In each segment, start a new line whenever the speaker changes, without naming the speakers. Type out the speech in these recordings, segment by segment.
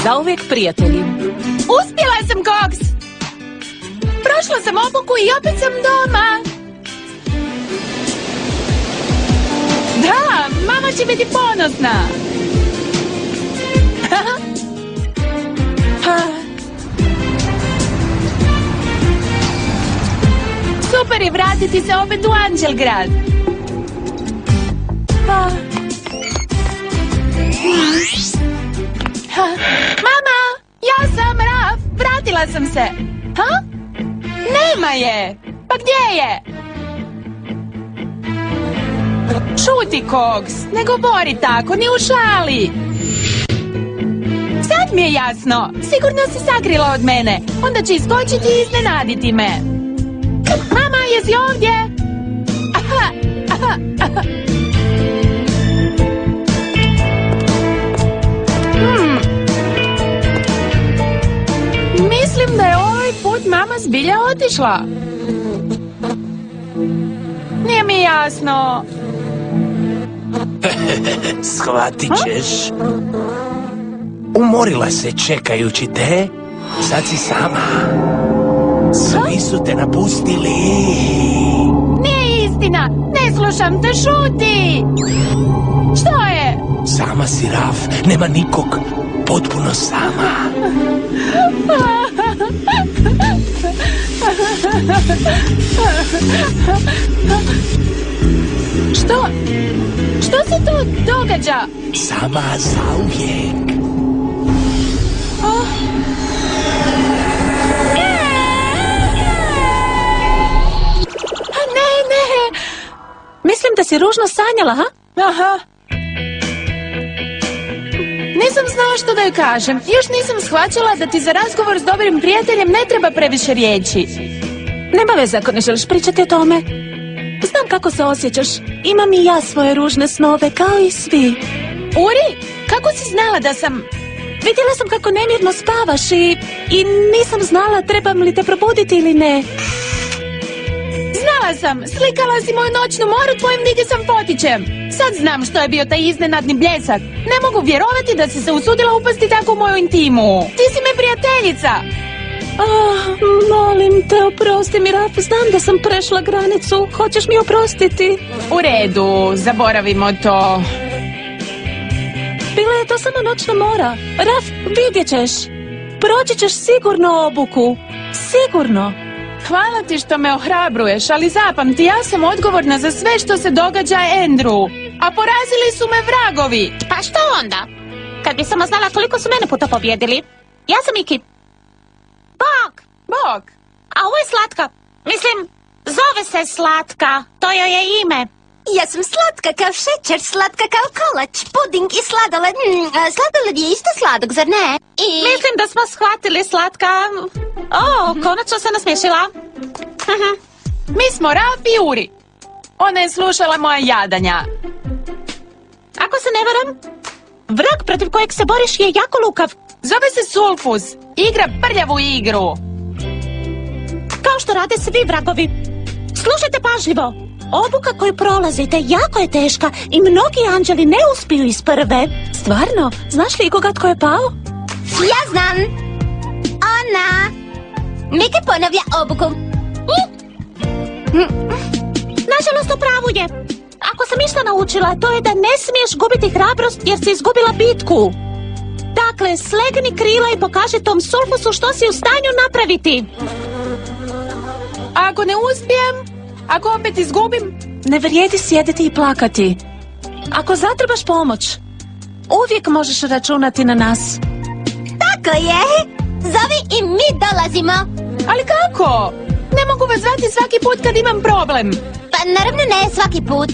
Zauvijek prijatelji.
Uspjela sam, Koks! Prošla sam obuku i opet sam doma. Da, mama će biti ponosna. Super je vratiti se opet u Anđelgrad. Mama, ja sam Raf, vratila sam se. Nema je. Pa gdje je? Šuti, Koks, ne govori tako, ni u šali. Sad mi je jasno, sigurno si sakrila od mene. Onda će iskočiti i iznenaditi me. Mama, jesi ovdje? Mislim da je ovaj put mama zbilja otišla. Nije mi jasno.
Shvatit ćeš. Umorila se čekajući te. Sad si sama. Svi su te napustili.
Nije istina. Ne slušam te, šuti. Što je?
Sama si, Raf. Nema nikog. Potpuno sama.
Što? Što se to događa?
Sama zauvijek.
Ne.
Mislim da si ružno sanjala, ha?
Aha. Nisam znala što da joj kažem. Još nisam shvaćala da ti za razgovor s dobrim prijateljem ne treba previše riječi.
Nema veze ako ne želiš pričati o tome. Znam kako se osjećaš. Imam i ja svoje ružne snove, kao i svi.
Uri, kako si znala da sam...
Vidjela sam kako nemirno spavaš i nisam znala trebam li te probuditi ili ne.
Znala sam, slikala si moju noćnu moru tvojim digisom fotićem. Sad znam što je bio taj iznenadni bljesak. Ne mogu vjerovati da si se usudila upasti tako u moju intimu. Ti si mi prijateljica.
Molim te, oprosti mi, Raf, znam da sam prešla granicu. Hoćeš mi oprostiti?
U redu, zaboravimo to.
Bila je to samo noćna mora. Raf, vidjet ćeš. Proći ćeš sigurno obuku. Sigurno.
Hvala ti što me ohrabruješ, ali zapamti, ja sam odgovorna za sve što se događa Andrew. A porazili su me vragovi.
Pa što onda? Kad bi samo znala koliko su mene puta pobjedili. Ja sam Iki.
Bog.
A ovo je Slatka. Mislim, zove se Slatka. To joj je ime.
Ja sam slatka kao šećer, slatka kao kolač, puding i sladoled. Sladoled je isto sladok, zar ne?
Mislim da smo shvatili, Slatka. Konačno se nasmiješila.
Mi smo Raf i Uri. Ona je slušala moja jadanja.
Ako se ne varam, vrag protiv kojeg se boriš je jako lukav.
Zove se Sulfus. Igra prljavu igru.
Kao što rade svi vragovi. Slušajte pažljivo. Obuka koju prolazite jako je teška i mnogi anđeli ne uspiju iz prve.
Stvarno? Znaš li ikoga tko je pao?
Ja znam. Ona. Miki ponavlja obuku.
Nažalost, u pravu je. Ako sam išta naučila, to je da ne smiješ gubiti hrabrost jer si izgubila bitku. Dakle, slegni krila i pokaži tom Sulfusu što si u stanju napraviti.
Ako ne uspijem, ako opet izgubim...
Ne vrijedi sjediti i plakati. Ako zatrebaš pomoć, uvijek možeš računati na nas.
Tako je. Zovi i mi dolazimo.
Ali kako? Ne mogu vas zvati svaki put kad imam problem.
Pa naravno ne svaki put.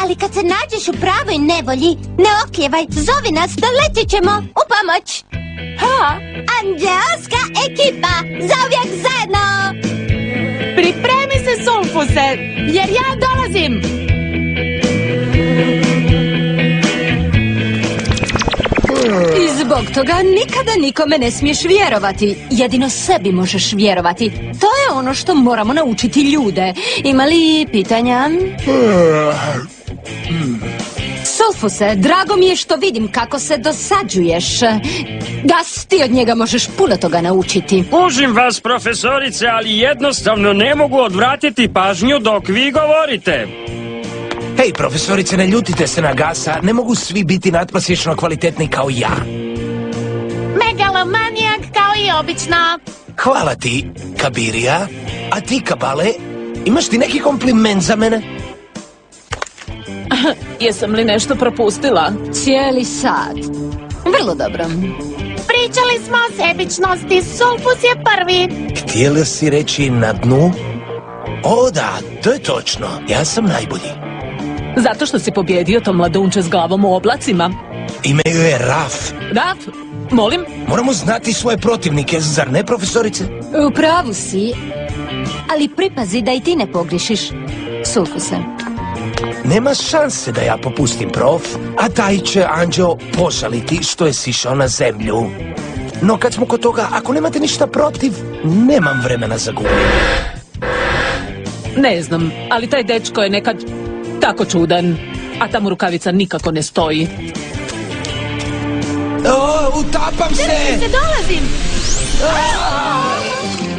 Ali kad se nađeš u pravoj nevolji, ne okljevaj, zovi nas, doletit ćemo u pomoć. Anđelska ekipa, zauvijek zajedno.
Pripremi se, Sulfuse, jer ja dolazim.
I zbog toga nikada nikome ne smiješ vjerovati. Jedino sebi možeš vjerovati. To je ono što moramo naučiti ljude. Ima li pitanja? Sulfuse, drago mi je što vidim kako se dosađuješ. Gas, ti od njega možeš puno toga naučiti.
Kužim vas, profesorice, ali jednostavno ne mogu odvratiti pažnju dok vi govorite.
Hej, profesorice, ne ljutite se na Gasa. Ne mogu svi biti nadprosječno kvalitetni kao ja.
Megalomanijak kao i obično.
Hvala ti, Kabirija. A ti, Kabale, imaš ti neki kompliment za mene?
Jesam li nešto propustila?
Cijeli sat. Vrlo dobro.
Pričali smo o sebičnosti, Sulfus je prvi.
Htjela si reći na dnu? O da, to je točno. Ja sam najbolji.
Zato što si pobjedio to mladunče s glavom u oblacima.
Ime joj je Raf.
Raf, molim?
Moramo znati svoje protivnike, zar ne, profesorice?
U pravu si, ali pripazi da i ti ne pogrišiš, Sulfuse.
Nema šanse da ja popustim, prof, a taj će anđeo požaliti što je sišao na zemlju. No kad smo kod toga, ako nemate ništa protiv, nemam vremena za gubljenje.
Ne znam, ali taj dečko je nekad tako čudan, a ta mu rukavica nikako ne stoji.
O, utapam se!
Se dolazim.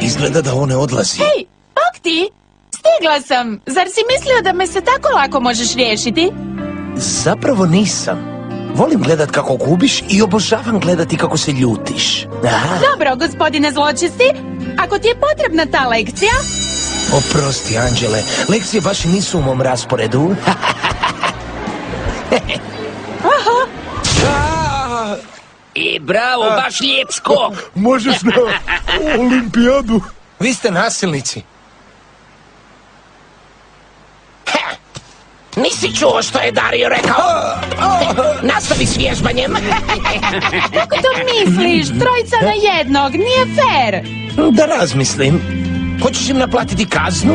Izgleda da on ne odlazi.
Hej, bok ti, stigla sam. Zar si mislio da me se tako lako možeš riješiti?
Zapravo nisam. Volim gledat kako gubiš i obožavam gledati kako se ljutiš. Aha.
Dobro, gospodine zločesti, ako ti je potrebna ta lekcija...
Oprosti, Anđele, lekcije baš i nisu u mom rasporedu.
I bravo, baš lijep skok.
Možeš na olimpijadu. Vi ste nasilnici.
Nisi čuo što je Dario rekao? Nastavi s vježbanjem.
Kako to misliš? Trojica na jednog, nije fair.
Da razmislim. Hoćeš im naplatiti kaznu?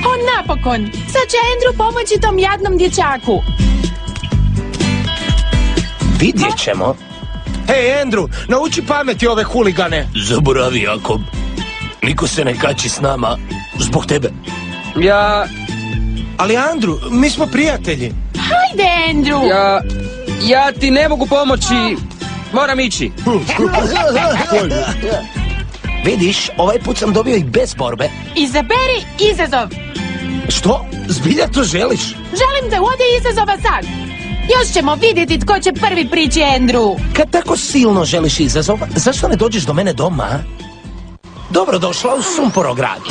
O, napokon. Sad će Andrew pomoći tom jadnom dječaku.
Vidjet ćemo. Hej, Andrew, nauči pameti ove huligane. Zaboravi, Jakob. Niko se ne kači s nama zbog tebe. Ali, Andrew, mi smo prijatelji.
Hajde, Andrew.
Ja ti ne mogu pomoći. Moram ići.
Vidiš, ovaj put sam dobio i bez borbe.
Izaberi izazov.
Što? Zbilja to želiš?
Želim te ovdje izazova sad. Još ćemo vidjeti tko će prvi prići Andrew.
Kad tako silno želiš izazov, zašto ne dođeš do mene doma? Dobrodošla u Sumporograd.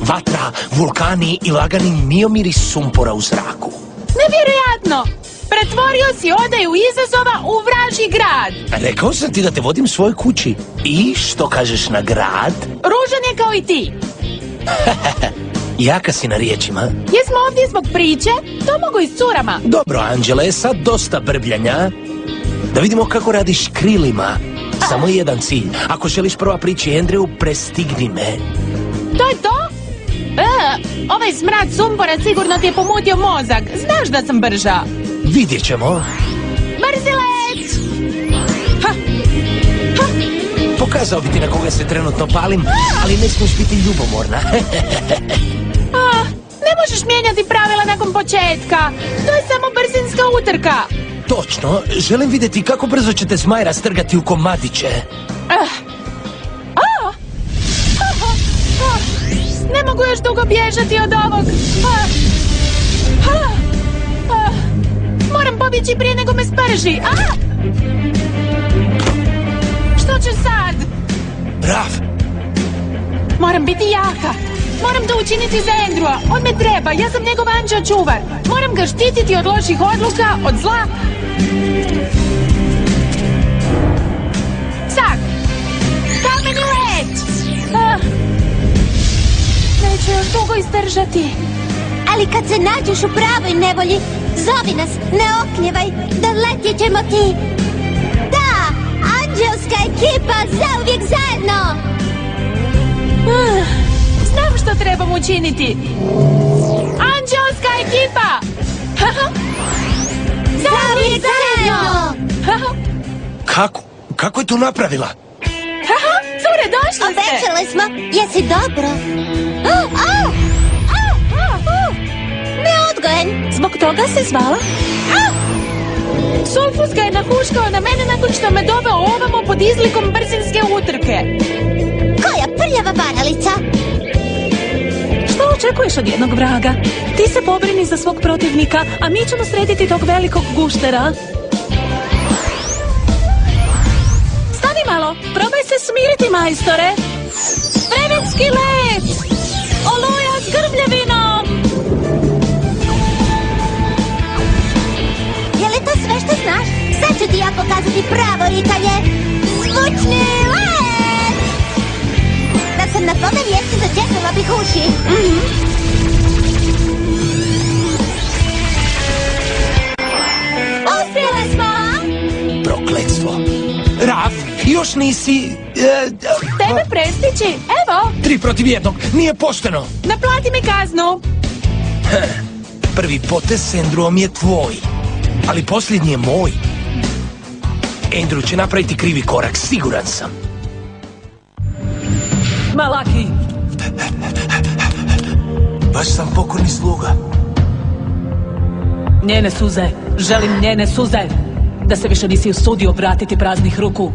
Vatra, vulkani i lagani miomiri sumpora u zraku.
Nevjerojatno! Pretvorio si odaju izazova u vražji grad.
Rekao sam ti da te vodim svojoj kući. I što kažeš na grad?
Ružan je kao i ti.
Jaka si na riječima.
Jesmo ovdje zbog priče? To mogu i s curama.
Dobro, Anđele, sad dosta brbljanja. Da vidimo kako radiš krilima. Samo jedan cilj. Ako želiš prva prići Andrew, prestigni me.
To je to? Ovaj smrad sumpora sigurno ti je pomutio mozak. Znaš da sam brža.
Vidjet ćemo.
Brzi let!
Pokazao bi ti na koga se trenutno palim, ali ne smiješ biti ljubomorna.
Ne možeš mijenjati pravila nakon početka. To je samo brzinska utrka.
Točno, želim vidjeti kako brzo ćete zmaj rastrgati u komadiće.
Ne mogu još dugo bježati od ovog. Moram pobjeći prije nego me sprži. Što ću sad?
Raf!
Moram biti jaka. Moram to učiniti za Andrewa. On me treba, ja sam njegov anđeo čuvar. Moram ga štititi od loših odluka, od zla. Sad! Kameni let! Neću još dugo izdržati.
Ali kad se nađeš u pravoj nevolji, zovi nas, ne okljevaj, doletjet ćemo ti. Da, anđelska ekipa zauvijek zajedno.
Znam što trebam učiniti. Anđelska ekipa!
Zauvijek zajedno.
Kako? Kako je to napravila?
Cure, došli ste!
Obećali smo, jesi dobro? Ne Gwen.
Zbog toga se zvala?
Sulfus ga je nahuškao na mene nakon što me doveo ovamo pod izlikom brzinske utrke.
Koja prljava varalica?
Što očekuješ od jednog vraga? Ti se pobrini za svog protivnika, a mi ćemo srediti tog velikog guštera. Stani malo, probaj se smiriti, majstore. Vremenski let! Oluja s grbljavinom!
Je li to sve što znaš? Sad ću ti ja pokazati pravo rikanje. Zvučni let! Da sam na tvome mjestu začepila bih uši. Uspjeli smo!
Prokletstvo. Raf, još nisi...
Tebe prestići, evo,
3 protiv 1, nije pošteno.
naplati mi kaznu.
Prvi potez s Andrewom je tvoj, ali posljednji je moj. Andrew će napraviti krivi korak, siguran sam.
Malaki,
Baš sam pokorni sluga.
njene suze, želim njene suze. Da se više nisi usudio vratiti praznih ruku.